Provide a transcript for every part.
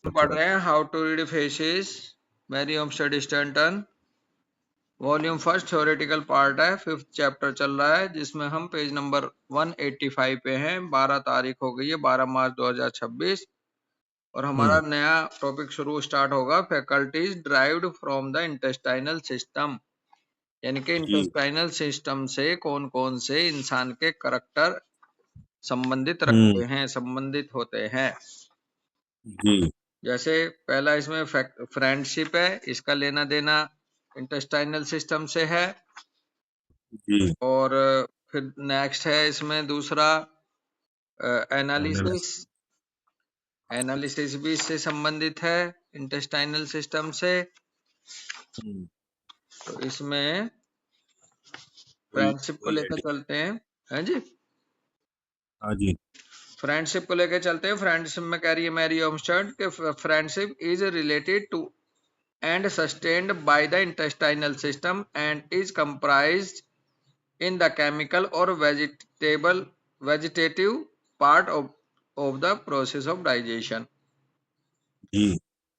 पढ़ रहे हैं how to read faces Mary Olmsted Stanton. Volume first theoretical part है, 5th चैप्टर चल रहा है जिसमें हम पेज नंबर 185 पे हैं। 12 तारीख हो गई है, 12 मार्च 2026 और हमारा नया टॉपिक शुरू स्टार्ट होगा। Faculties derived from the intestinal system, यानी कि इंटेस्टाइनल सिस्टम से कौन कौन से इंसान के करैक्टर संबंधित रखते हैं, संबंधित होते हैं। जी जैसे पहला इसमें फ्रेंडशिप है, इसका लेना देना इंटेस्टाइनल सिस्टम से है। जी और फिर नेक्स्ट है इसमें दूसरा एनालिसिस। एनालिसिस भी इससे संबंधित है, इंटेस्टाइनल सिस्टम से। तो इसमें फ्रेंडशिप को लेकर चलते हैं। हैं जी, हाँ जी फ्रेंडशिप को लेकर चलते हैं। फ्रेंडशिप में कह रही है मैरी ओमस्टड कि friendship is related to and sustained by the intestinal system and is comprised in the chemical or vegetative part of the process of digestion. जी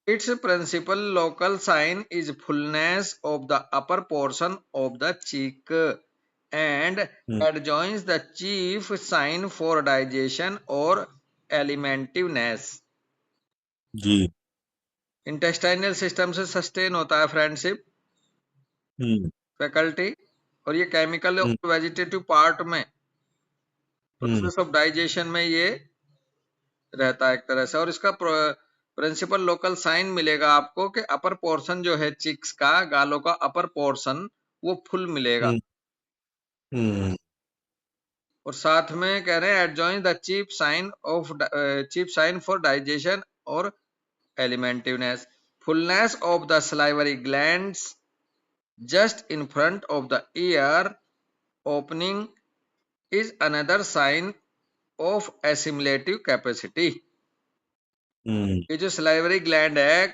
Its principal local sign is fullness of the upper portion of the cheek and adjoins the chief sign for digestion or alimentiveness. जी intestinal system से sustain होता है friendship, faculty, और ये chemical और vegetative part में process of digestion में ये रहता है एक तरह से। और इसका प्रिंसिपल लोकल साइन मिलेगा आपको कि अपर पोर्शन जो है चिक्स का, गालों का अपर पोर्शन, वो फुल मिलेगा। और साथ में कह रहे हैं adjoin the chief sign for digestion और alimentiveness. Fullness of the salivary glands just in front of the ear opening is another sign of assimilative capacity. ये जो सलाइवरी ग्लैंड है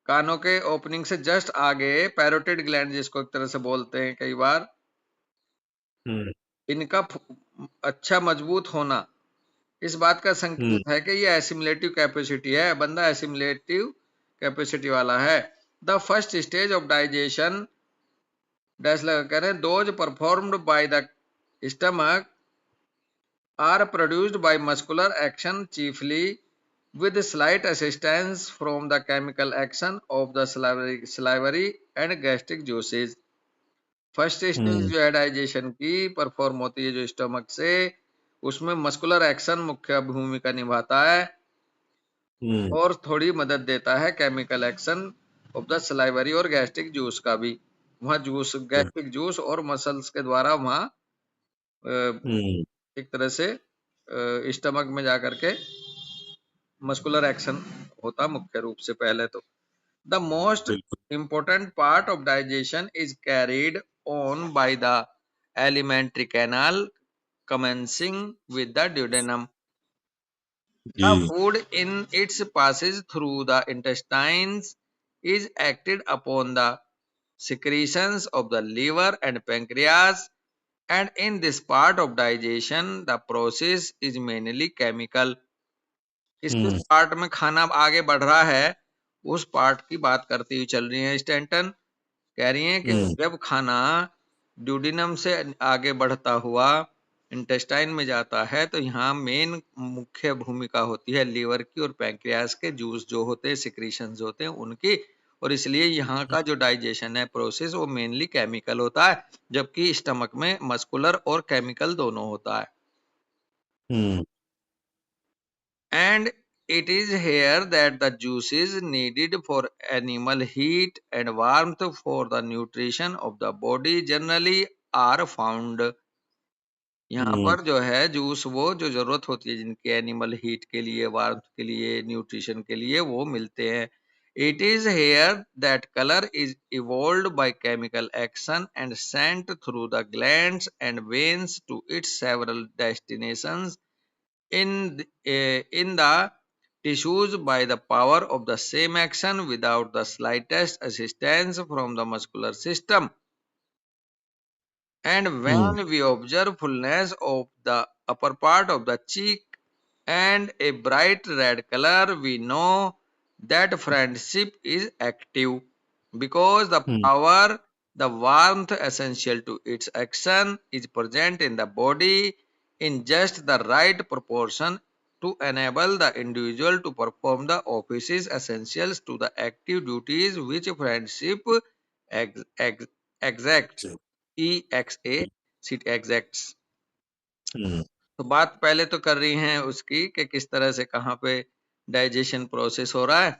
कानों के ओपनिंग से जस्ट आगे, पैरोटिड ग्लैंड जिसको एक तरह से बोलते हैं कई बार, इनका अच्छा मजबूत होना इस बात का संकेत है कि ये एसिमुलेटिव कैपेसिटी है, बंदा एसिमुलेटिव कैपेसिटी वाला है। The first stage of digestion dash लगा कह रहे हैं those performed by the stomach are produced by muscular action chiefly with slight assistance from the chemical action of the salivary and gastric juices. First stage जो है digestion की perform होती है जो स्टमक से, उसमें मस्कुलर एक्शन मुख्य भूमिका निभाता है और थोड़ी मदद देता है chemical action of the salivary और गैस्ट्रिक जूस का भी। वहां जूस, गैस्ट्रिक जूस और मसल्स के द्वारा वहां एक तरह से स्टमक में जाकर के मस्कुलर एक्शन होता मुख्य रूप से पहले तो। The most important part of digestion is carried on by the alimentary canal commencing with the duodenum. The food in its passage through the intestines is acted upon the secretions of the liver and pancreas, and in this part of digestion the process is mainly chemical. इसके part में खाना आगे बढ़ रहा है, उस part की बात करती हुई चल रही है स्टैंटन। कह रही हैं कि जब खाना ड्यूडिनम से आगे बढ़ता हुआ इंटेस्टाइन में जाता है तो यहाँ मेन मुख्य भूमिका होती है लीवर की और पैंक्रियास के जूस जो होते हैं, सिक्रीशंस होते हैं उनकी। और इसलिए यहाँ का जो डाइजेशन है प्रोसेस वो मेनली केमिकल होता है, जबकि स्टमक में मस्कुलर और केमिकल दोनों होता है। And it is here that the juices needed for animal heat and warmth for the nutrition of the body generally are found. यहाँ पर जो है जूस वो जो जरूरत होती है जिनकी एनिमल हीट के लिए, वार्मथ के लिए, न्यूट्रिशन के लिए, वो मिलते हैं। It is here that color is evolved by chemical action and sent through the glands and veins to its several destinations in the tissues by the power of the same action without the slightest assistance from the muscular system. And when we observe fullness of the upper part of the cheek and a bright red color, we know that friendship is active because the hmm power, the warmth essential to its action is present in the body in just the right proportion to enable the individual to perform the offices essentials to the active duties which friendship ex, ex, exacts. से, EXA exacts. हम्म तो बात पहले तो कर रही हैं उसकी कि किस तरह से कहाँ पे डाइजेशन प्रोसेस हो रहा है,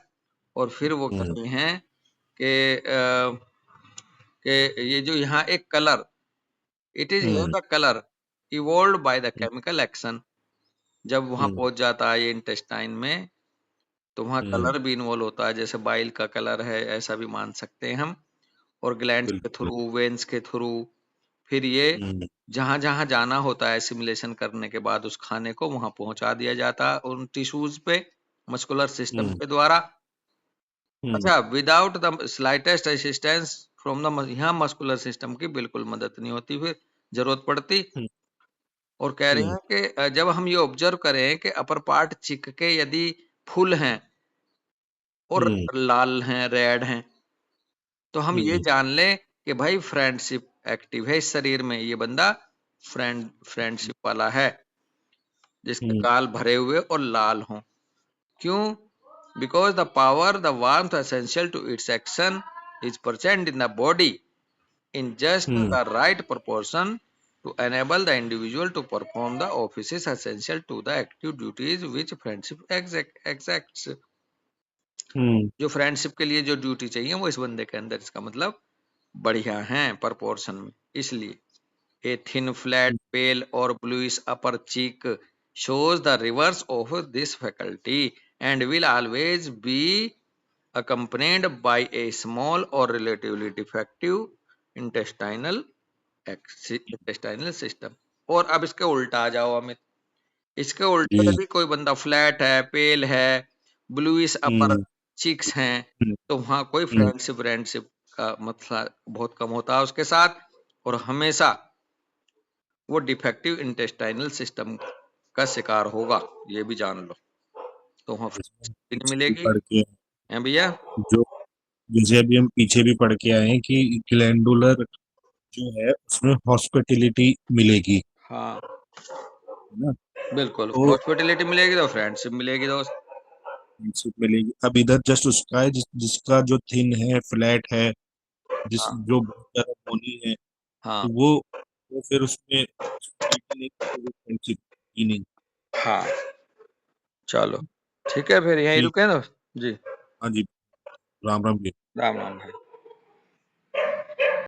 और फिर वो कह हम्म रही हैं कि ये जो यहाँ एक colour, it is here hmm the colour evolve by the chemical action. जब वहां हम्म पहुंच जाता है ये इंटेस्टाइन में, तो वहां हम्म, कलर भी इन्वॉल्व होता है, जैसे बाइल का कलर है ऐसा भी मान सकते हैं हम, और ग्लैंड्स के बिल्कुल। थ्रू, वेन्स के थ्रू, फिर ये हम्म जहां जहां जाना होता है सिमुलेशन करने के बाद उस खाने को वहां पहुंचा दिया जाता है उन टिश्यूज पे मस्कुलर सिस्टम हम्म के द्वारा। हम्म अच्छा, without the slightest assistance from the, यहाँ मस्कुलर सिस्टम की बिल्कुल मदद नहीं होती, फिर जरूरत पड़ती। हम्म और कह रही हम्म हैं कि जब हम ये ऑब्जर्व करें कि अपर पार्ट चिक के यदि फुल हैं और हम्म लाल हैं, रेड हैं, तो हम ये हम्म जान लें कि भाई फ्रेंडशिप एक्टिव है इस शरीर में, ये बंदा फ्रेंडशिप वाला है, जिसके हम्म गाल भरे हुए और लाल हों। क्यों? Because the power, the warmth essential to its action is present in the body in just hmm the right proportion to enable the individual to perform the offices essential to the active duties which friendship exacts. हम्म जो friendship के लिए जो duty चाहिए वो इस बंदे के अंदर, इसका मतलब बढ़िया है प्रपोर्शन में। इसलिए a thin flat pale or bluish upper cheek shows the reverse of this faculty and will always be accompanied by a small or relatively defective intestinal intestinal system। और अब इसके उल्टा आ जाओ अमित, इसके उल्टा जी यदि कोई बंदा फ्लैट है, पेल है, ब्लूइश अपर हम्म चीक्स हैं, हम्म तो वहां कोई हम्म फ्रेंडशिप का मसला बहुत कम होता है उसके साथ, और हमेशा वो डिफेक्टिव इंटेस्टाइनल सिस्टम का शिकार होगा, ये भी जान लो। तो वहां इसमें हम फ्रेंडशिप नहीं पीछे भी मिलेगी पढ़ के है भैया। जो जैसे अभी हम पीछे भी पढ़ के आए हैं कि ग्लैंडुलर जो है उसमें हॉस्पिटलिटी मिलेगी, हाँ है ना। बिल्कुल, तो हॉस्पिटलिटी मिलेगी तो फ्रेंडशिप मिलेगी दोस्त। फ्रेंडशिप मिलेगी। अब इधर जस्ट उसका है जिसका जो थिन है, फ्लैट है, जिस हाँ जो बहुत ज्यादा बोनी है, हाँ तो वो फिर उसमें हॉस्पिटलिटी नहीं, तो वो फ्रेंडशिप ही नहीं। हाँ, चलो ठीक है, फिर यहीं ठीक। रुके ना। जी, हाँ जी। राम राम जी। राम राम भाई।